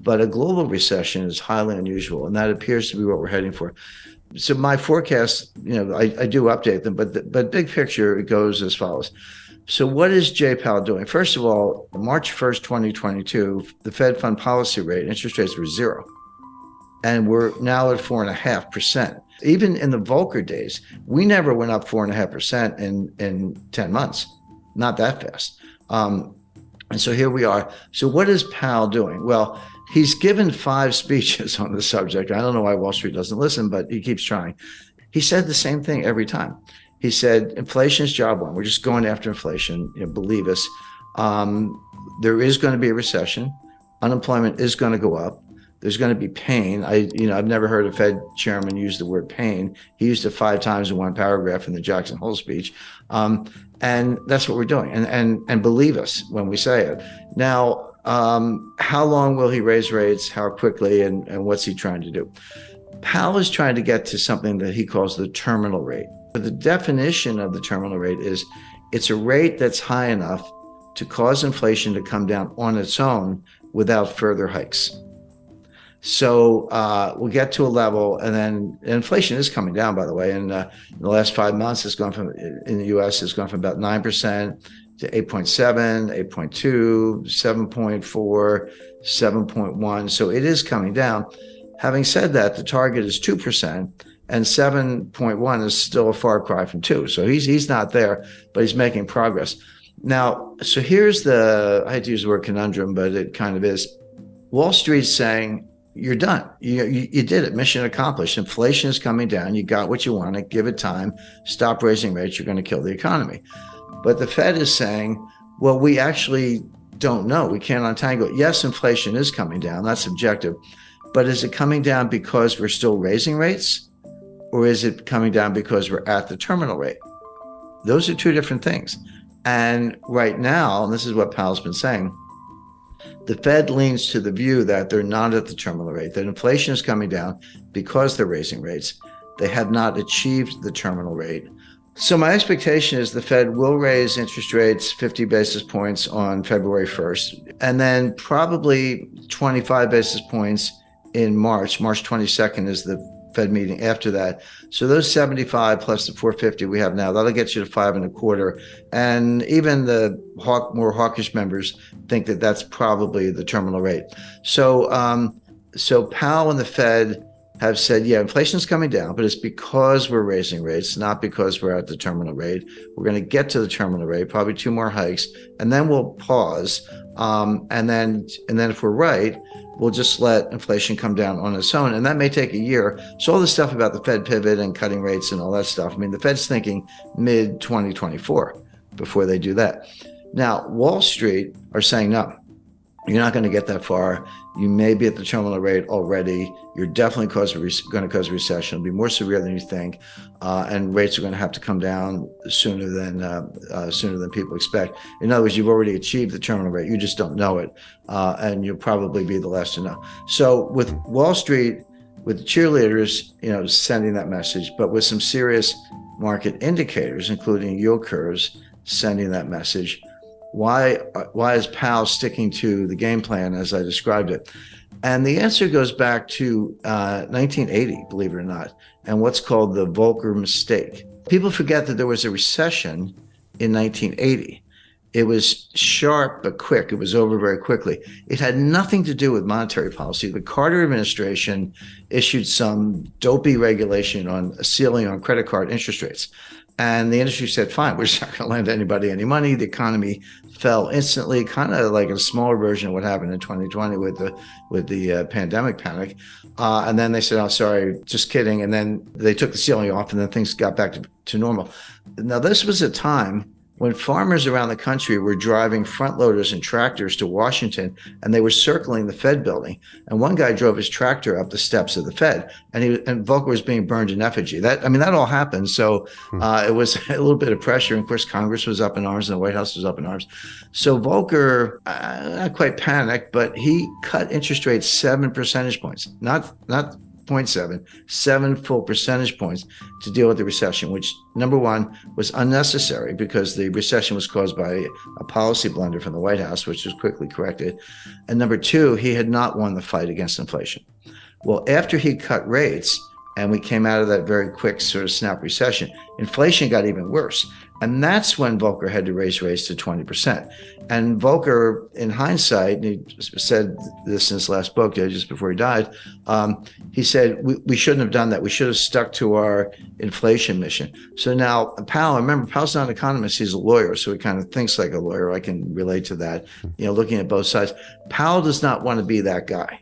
But a global recession is highly unusual, and that appears to be what we're heading for. So my forecast, I do update them, but big picture, it goes as follows. So what is Jay Powell doing? First of all, March 1st, 2022, the Fed fund policy rate, interest rates were zero. And we're now at 4.5%. Even in the Volcker days, we never went up 4.5% in 10 months. Not that fast. And so here we are. So what is Powell doing? Well, he's given 5 speeches on the subject. I don't know why Wall Street doesn't listen, but he keeps trying. He said the same thing every time. He said, inflation is job one. We're just going after inflation. Believe us. There is going to be a recession. Unemployment is going to go up. There's going to be pain. I've never heard a Fed chairman use the word pain. He used it 5 times in one paragraph in the Jackson Hole speech. And that's what we're doing. And believe us when we say it. Now, how long will he raise rates? How quickly? And what's he trying to do? Powell is trying to get to something that he calls the terminal rate. But the definition of the terminal rate is it's a rate that's high enough to cause inflation to come down on its own without further hikes. So we'll get to a level, and then inflation is coming down, by the way. And in the last 5 months, in the U.S., it's gone from about 9% to 8.7, 8.2, 7.4, 7.1. So it is coming down. Having said that, the target is 2%, and 7.1 is still a far cry from 2. So he's not there, but he's making progress. Now, so here's I hate to use the word conundrum, but it kind of is. Wall Street's saying, you're done. You did it. Mission accomplished. Inflation is coming down. You got what you wanted. Give it time. Stop raising rates. You're going to kill the economy. But the Fed is saying, well, we actually don't know. We can't untangle it. Yes, inflation is coming down. That's objective. But is it coming down because we're still raising rates? Or is it coming down because we're at the terminal rate? Those are 2 different things. And right now, and this is what Powell's been saying, the Fed leans to the view that they're not at the terminal rate, that inflation is coming down because they're raising rates. They have not achieved the terminal rate. So my expectation is the Fed will raise interest rates 50 basis points on February 1st, and then probably 25 basis points in March. March 22nd is the Fed meeting after that. So those 75 plus the 450 we have now, that'll get you to 5.25. And even the more hawkish members think that that's probably the terminal rate. So Powell and the Fed have said, yeah, inflation's coming down, but it's because we're raising rates, not because we're at the terminal rate. We're going to get to the terminal rate, probably 2 more hikes, and then we'll pause. And then if we're right, we'll just let inflation come down on its own. And that may take a year. So all this stuff about the Fed pivot and cutting rates and all that stuff, I mean, the Fed's thinking mid-2024 before they do that. Now, Wall Street are saying, no, you're not going to get that far. You may be at the terminal rate already. You're definitely going to cause a recession. It'll be more severe than you think. And rates are going to have to come down sooner than people expect. In other words, you've already achieved the terminal rate. You just don't know it. And you'll probably be the last to know. So with Wall Street, with the cheerleaders, sending that message, but with some serious market indicators, including yield curves, sending that message, why is Powell sticking to the game plan as I described it? And the answer goes back to 1980, believe it or not, and what's called the Volcker mistake. People forget that there was a recession in 1980. It was sharp but quick. It was over very quickly. It had nothing to do with monetary policy. The Carter administration issued some dopey regulation on a ceiling on credit card interest rates. And the industry said, fine, we're just not going to lend anybody any money. The economy fell instantly, kind of like a smaller version of what happened in 2020 with the pandemic panic. And then they said, oh, sorry, just kidding. And then they took the ceiling off, and then things got back to normal. Now, this was a time when farmers around the country were driving front loaders and tractors to Washington, and they were circling the Fed building. And one guy drove his tractor up the steps of the Fed, and Volcker was being burned in effigy. That all happened. So it was a little bit of pressure. And of course, Congress was up in arms and the White House was up in arms. So Volcker, not quite panicked, but he cut interest rates 7 percentage points, not 0.7, 7 full percentage points to deal with the recession, which, number one, was unnecessary because the recession was caused by a policy blunder from the White House, which was quickly corrected. And number two, he had not won the fight against inflation. Well, after he cut rates and we came out of that very quick sort of snap recession, inflation got even worse. And that's when Volcker had to raise rates to 20%. And Volcker, in hindsight, and he said this in his last book, just before he died, he said, we shouldn't have done that. We should have stuck to our inflation mission. So now Powell, remember, Powell's not an economist, he's a lawyer, so he kind of thinks like a lawyer. I can relate to that, looking at both sides. Powell does not want to be that guy.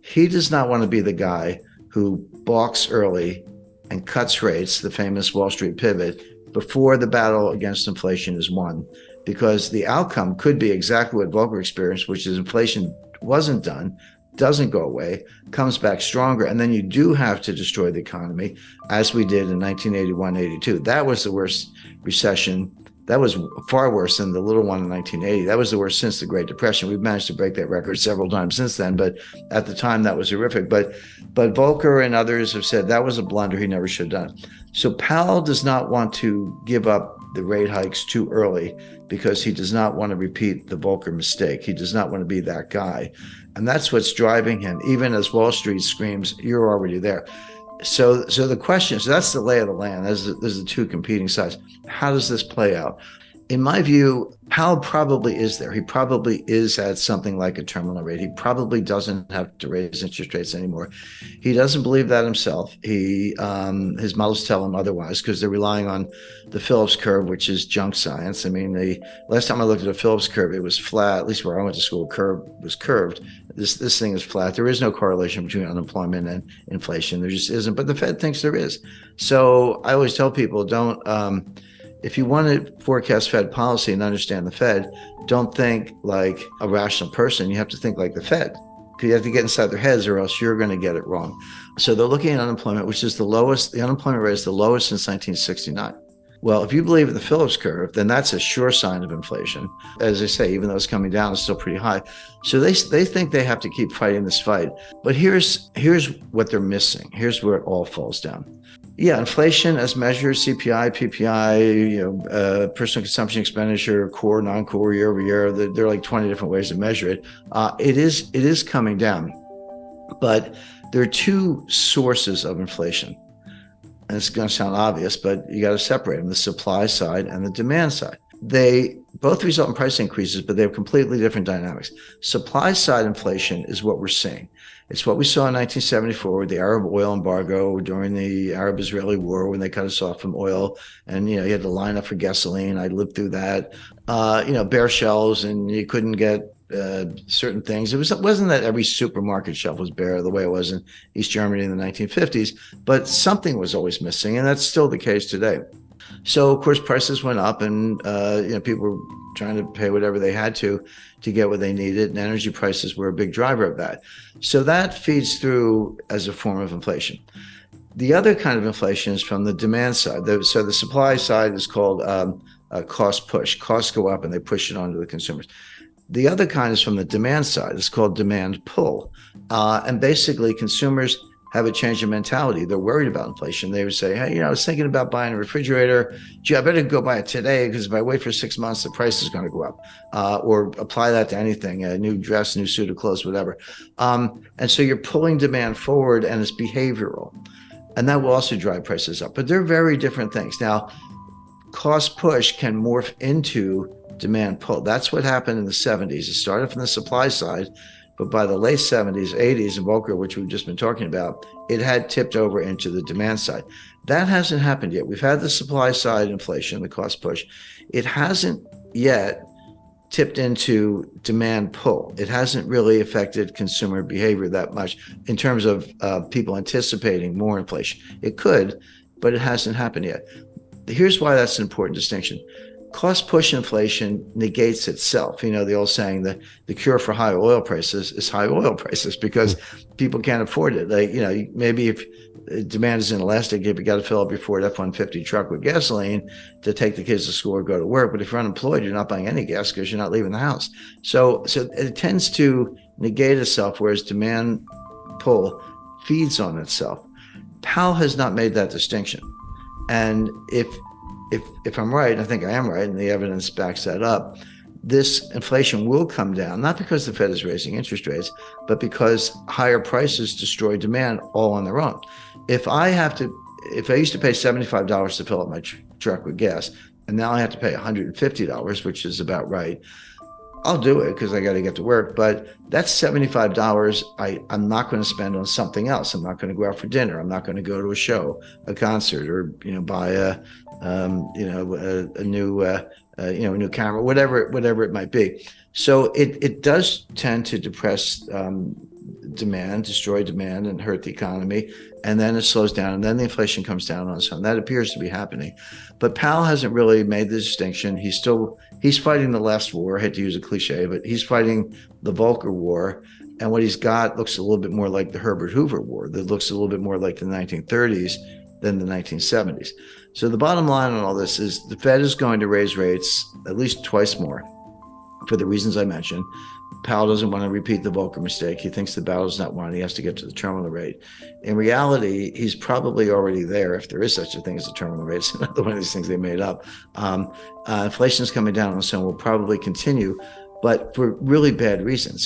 He does not want to be the guy who balks early and cuts rates, the famous Wall Street pivot, before the battle against inflation is won, because the outcome could be exactly what Volcker experienced, which is inflation wasn't done, doesn't go away, comes back stronger, and then you do have to destroy the economy, as we did in 1981-82. That was the worst recession. That was far worse than the little one in 1980. That was the worst since the Great Depression. We've managed to break that record several times since then, but at the time that was horrific. But Volcker and others have said that was a blunder he never should have done. So Powell does not want to give up the rate hikes too early because he does not want to repeat the Volcker mistake. He does not want to be that guy. And that's what's driving him, even as Wall Street screams, you're already there. So the question, so that's the lay of the land. There's the two competing sides. How does this play out? In my view, Powell probably is there. He probably is at something like a terminal rate. He probably doesn't have to raise interest rates anymore. He doesn't believe that himself. His models tell him otherwise because they're relying on the Phillips curve, which is junk science. I mean, the last time I looked at a Phillips curve, it was flat. At least where I went to school, curve was curved. This thing is flat. There is no correlation between unemployment and inflation. There just isn't. But the Fed thinks there is. So I always tell people, don't. If you want to forecast Fed policy and understand the Fed, don't think like a rational person. You have to think like the Fed, because you have to get inside their heads or else you're going to get it wrong. So they're looking at unemployment, which is the lowest. The unemployment rate is the lowest since 1969. Well, if you believe in the Phillips curve, then that's a sure sign of inflation. As I say, even though it's coming down, it's still pretty high. So they think they have to keep fighting this fight. But here's what they're missing. Here's where it all falls down. Yeah, inflation as measured, CPI, PPI, personal consumption expenditure, core, non-core, year over year. There are like 20 different ways to measure it. It is coming down, but there are two sources of inflation. And it's going to sound obvious, but you got to separate them: the supply side and the demand side. They both result in price increases, but they have completely different dynamics. Supply side inflation is what we're seeing. It's what we saw in 1974 with the Arab oil embargo during the Arab-Israeli war when they cut us off from oil. And, you had to line up for gasoline. I lived through that. Bare shelves, and you couldn't get certain things. It wasn't that every supermarket shelf was bare the way it was in East Germany in the 1950s, but something was always missing. And that's still the case today. So, of course, prices went up and, people were trying to pay whatever they had to get what they needed. And energy prices were a big driver of that. So that feeds through as a form of inflation. The other kind of inflation is from the demand side. So the supply side is called cost push. Costs go up and they push it onto the consumers. The other kind is from the demand side. It's called demand pull. And basically consumers have a change in mentality. They're worried about inflation. They would say, hey, I was thinking about buying a refrigerator. Gee, I better go buy it today because if I wait for 6 months, the price is going to go up. Or apply that to anything, a new dress, new suit of clothes, whatever. And so you're pulling demand forward and it's behavioral. And that will also drive prices up. But they're very different things. Now, cost push can morph into demand pull. That's what happened in the 70s. It started from the supply side. But by the late 70s, 80s, and Volcker, which we've just been talking about, it had tipped over into the demand side. That hasn't happened yet. We've had the supply side inflation, the cost push. It hasn't yet tipped into demand pull. It hasn't really affected consumer behavior that much in terms of people anticipating more inflation. It could, but it hasn't happened yet. Here's why that's an important distinction. Cost push inflation negates itself. The old saying that the cure for high oil prices is high oil prices because people can't afford it. Maybe if demand is inelastic, if you got to fill up your Ford F-150 truck with gasoline to take the kids to school or go to work. But if you're unemployed, you're not buying any gas because you're not leaving the house. So it tends to negate itself, whereas demand pull feeds on itself. Powell has not made that distinction. And if I'm right, I think I am right, and the evidence backs that up, this inflation will come down, not because the Fed is raising interest rates, but because higher prices destroy demand all on their own. If I used to pay $75 to fill up my truck with gas, and now I have to pay $150, which is about right, I'll do it because I got to get to work. But that's $75 I'm not going to spend on something else. I'm not going to go out for dinner. I'm not going to go to a show, a concert, or buy a new camera, whatever it might be. So it does tend to depress demand, destroy demand, and hurt the economy. And then it slows down, and then the inflation comes down on its own. That appears to be happening. But Powell hasn't really made the distinction. He's fighting the last war. I hate to use a cliche, but he's fighting the Volcker War. And what he's got looks a little bit more like the Herbert Hoover War. That looks a little bit more like the 1930s than the 1970s. So the bottom line on all this is the Fed is going to raise rates at least twice more for the reasons I mentioned. Powell doesn't want to repeat the Volcker mistake. He thinks the battle's not won. He has to get to the terminal rate. In reality, he's probably already there, if there is such a thing as a terminal rate. It's another one of these things they made up. Inflation is coming down, and so will probably continue, but for really bad reasons.